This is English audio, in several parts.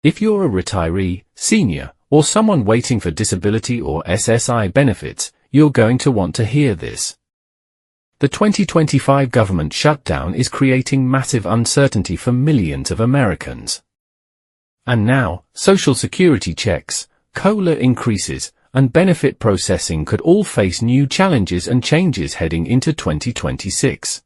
If you're a retiree, senior, or someone waiting for disability or SSI benefits, you're going to want to hear this. The 2025 government shutdown is creating massive uncertainty for millions of Americans. And now, Social Security checks, COLA increases, and benefit processing could all face new challenges and changes heading into 2026.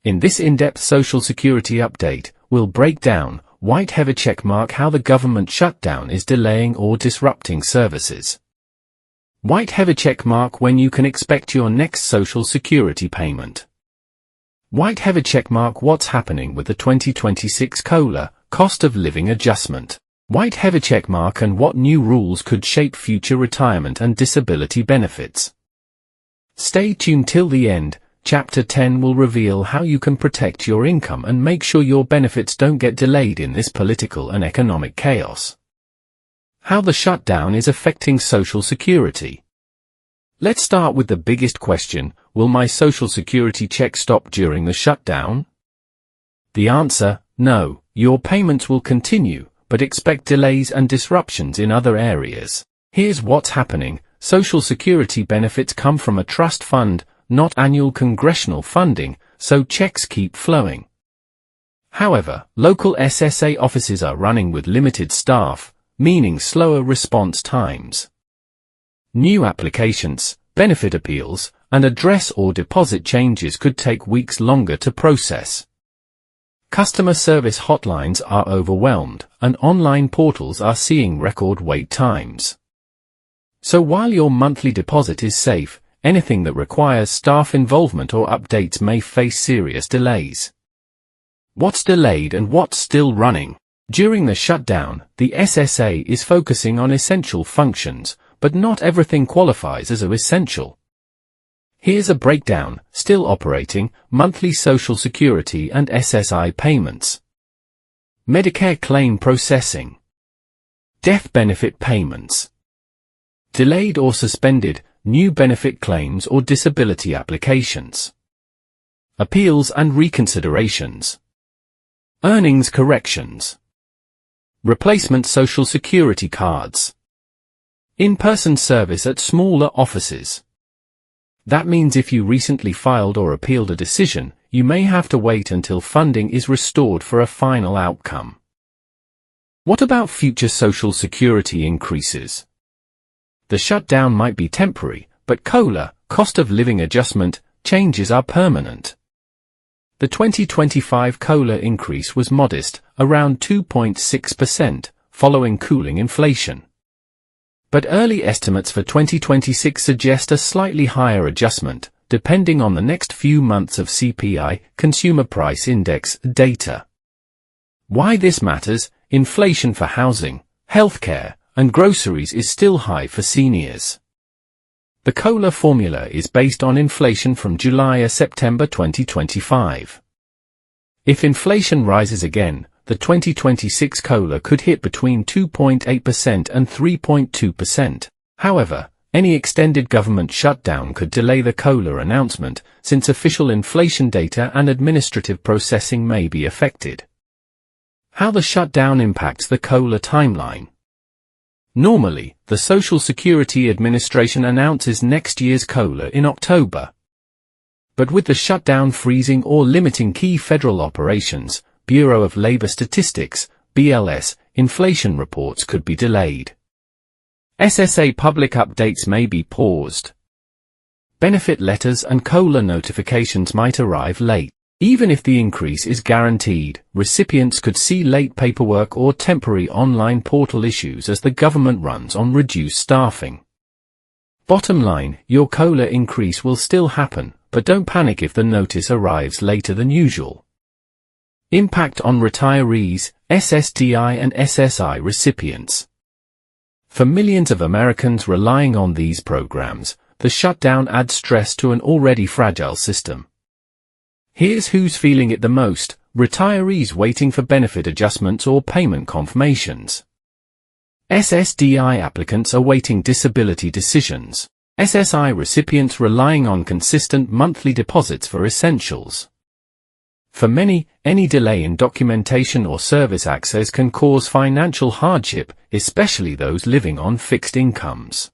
In this in-depth Social Security update, we'll break down, white heavy checkmark, how the government shutdown is delaying or disrupting services. White heavy checkmark, when you can expect your next Social Security payment. White heavy checkmark, what's happening with the 2026 COLA, cost of living adjustment. White heavy checkmark, and what new rules could shape future retirement and disability benefits. Stay tuned till the end. Chapter 10 will reveal how you can protect your income and make sure your benefits don't get delayed in this political and economic chaos. How the shutdown is affecting Social Security. Let's start with the biggest question: will my Social Security check stop during the shutdown? The answer: no, your payments will continue, but expect delays and disruptions in other areas. Here's what's happening. Social Security benefits come from a trust fund, not annual congressional funding, so checks keep flowing. However, local SSA offices are running with limited staff, meaning slower response times. New applications, benefit appeals, and address or deposit changes could take weeks longer to process. Customer service hotlines are overwhelmed, and online portals are seeing record wait times. So while your monthly deposit is safe, anything that requires staff involvement or updates may face serious delays. What's delayed and what's still running? During the shutdown, the SSA is focusing on essential functions, but not everything qualifies as essential. Here's a breakdown: still operating, monthly Social Security and SSI payments. Medicare claim processing. Death benefit payments. Delayed or suspended, new benefit claims or disability applications. Appeals and reconsiderations. Earnings corrections. Replacement Social Security cards. In-person service at smaller offices. That means if you recently filed or appealed a decision, you may have to wait until funding is restored for a final outcome. What about future Social Security increases? The shutdown might be temporary, but COLA, cost of living adjustment, changes are permanent. The 2025 COLA increase was modest, around 2.6%, following cooling inflation. But early estimates for 2026 suggest a slightly higher adjustment, depending on the next few months of CPI, Consumer Price Index, data. Why this matters: inflation for housing, healthcare, and groceries is still high for seniors. The COLA formula is based on inflation from July to September 2025. If inflation rises again, the 2026 COLA could hit between 2.8% and 3.2%. However, any extended government shutdown could delay the COLA announcement, since official inflation data and administrative processing may be affected. How the shutdown impacts the COLA timeline. Normally, the Social Security Administration announces next year's COLA in October. But with the shutdown freezing or limiting key federal operations, Bureau of Labor Statistics, BLS, inflation reports could be delayed. SSA public updates may be paused. Benefit letters and COLA notifications might arrive late. Even if the increase is guaranteed, recipients could see late paperwork or temporary online portal issues as the government runs on reduced staffing. Bottom line, your COLA increase will still happen, but don't panic if the notice arrives later than usual. Impact on retirees, SSDI and SSI recipients. For millions of Americans relying on these programs, the shutdown adds stress to an already fragile system. Here's who's feeling it the most: retirees waiting for benefit adjustments or payment confirmations. SSDI applicants awaiting disability decisions. SSI recipients relying on consistent monthly deposits for essentials. For many, any delay in documentation or service access can cause financial hardship, especially those living on fixed incomes.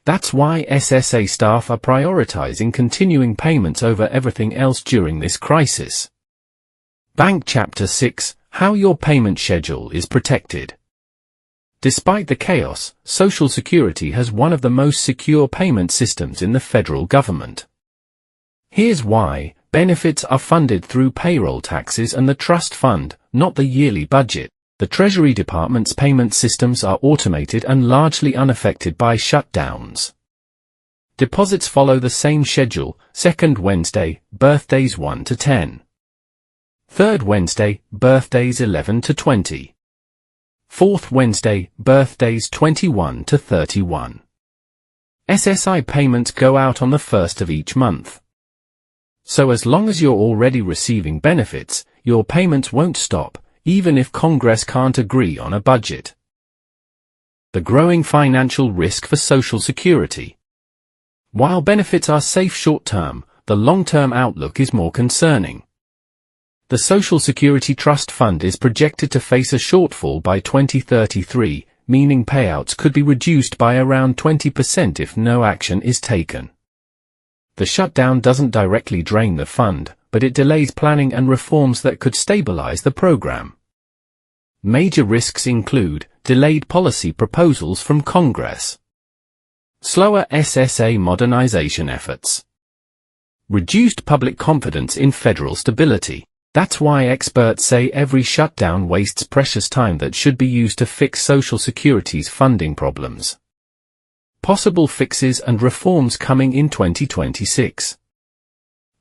That's why SSA staff are prioritizing continuing payments over everything else during this crisis. Bank Chapter 6: How your payment schedule is protected. Despite the chaos, Social Security has one of the most secure payment systems in the federal government. Here's why: benefits are funded through payroll taxes and the trust fund, not the yearly budget. The Treasury Department's payment systems are automated and largely unaffected by shutdowns. Deposits follow the same schedule: second Wednesday, birthdays 1 to 10. Third Wednesday, birthdays 11 to 20. Fourth Wednesday, birthdays 21 to 31. SSI payments go out on the first of each month. So as long as you're already receiving benefits, your payments won't stop, even if Congress can't agree on a budget. The growing financial risk for Social Security. While benefits are safe short-term, the long-term outlook is more concerning. The Social Security Trust Fund is projected to face a shortfall by 2033, meaning payouts could be reduced by around 20% if no action is taken. The shutdown doesn't directly drain the fund, but it delays planning and reforms that could stabilize the program. Major risks include delayed policy proposals from Congress, slower SSA modernization efforts, reduced public confidence in federal stability. That's why experts say every shutdown wastes precious time that should be used to fix Social Security's funding problems. Possible fixes and reforms coming in 2026.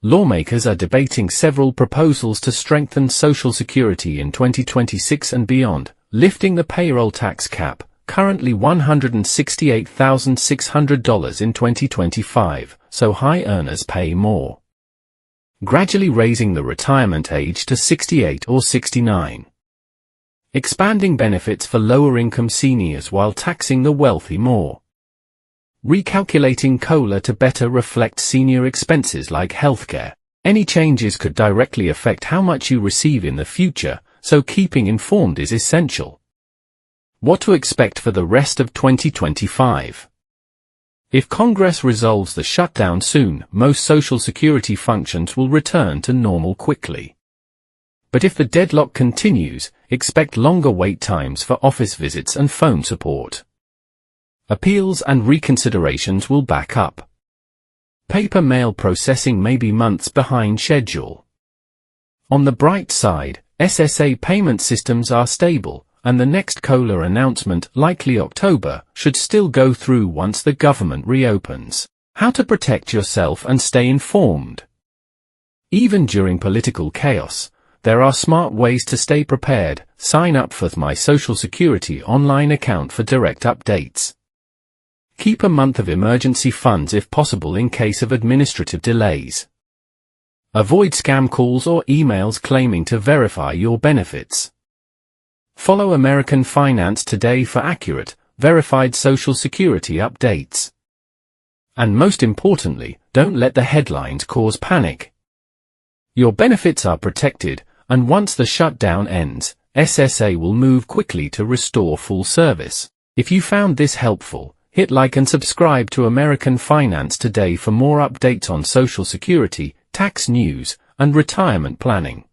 Lawmakers are debating several proposals to strengthen Social Security in 2026 and beyond, lifting the payroll tax cap, currently $168,600 in 2025, so high earners pay more. Gradually raising the retirement age to 68 or 69. Expanding benefits for lower-income seniors while taxing the wealthy more. Recalculating COLA to better reflect senior expenses like healthcare. Any changes could directly affect how much you receive in the future, so keeping informed is essential. What to expect for the rest of 2025? If Congress resolves the shutdown soon, most Social Security functions will return to normal quickly. But if the deadlock continues, expect longer wait times for office visits and phone support. Appeals and reconsiderations will back up. Paper mail processing may be months behind schedule. On the bright side, SSA payment systems are stable, and the next COLA announcement, likely October, should still go through once the government reopens. How to protect yourself and stay informed. Even during political chaos, there are smart ways to stay prepared. Sign up for my Social Security online account for direct updates. Keep a month of emergency funds if possible in case of administrative delays. Avoid scam calls or emails claiming to verify your benefits. Follow American Finance Today for accurate, verified Social Security updates. And most importantly, don't let the headlines cause panic. Your benefits are protected, and once the shutdown ends, SSA will move quickly to restore full service. If you found this helpful, hit like and subscribe to American Finance Today for more updates on Social Security, tax news, and retirement planning.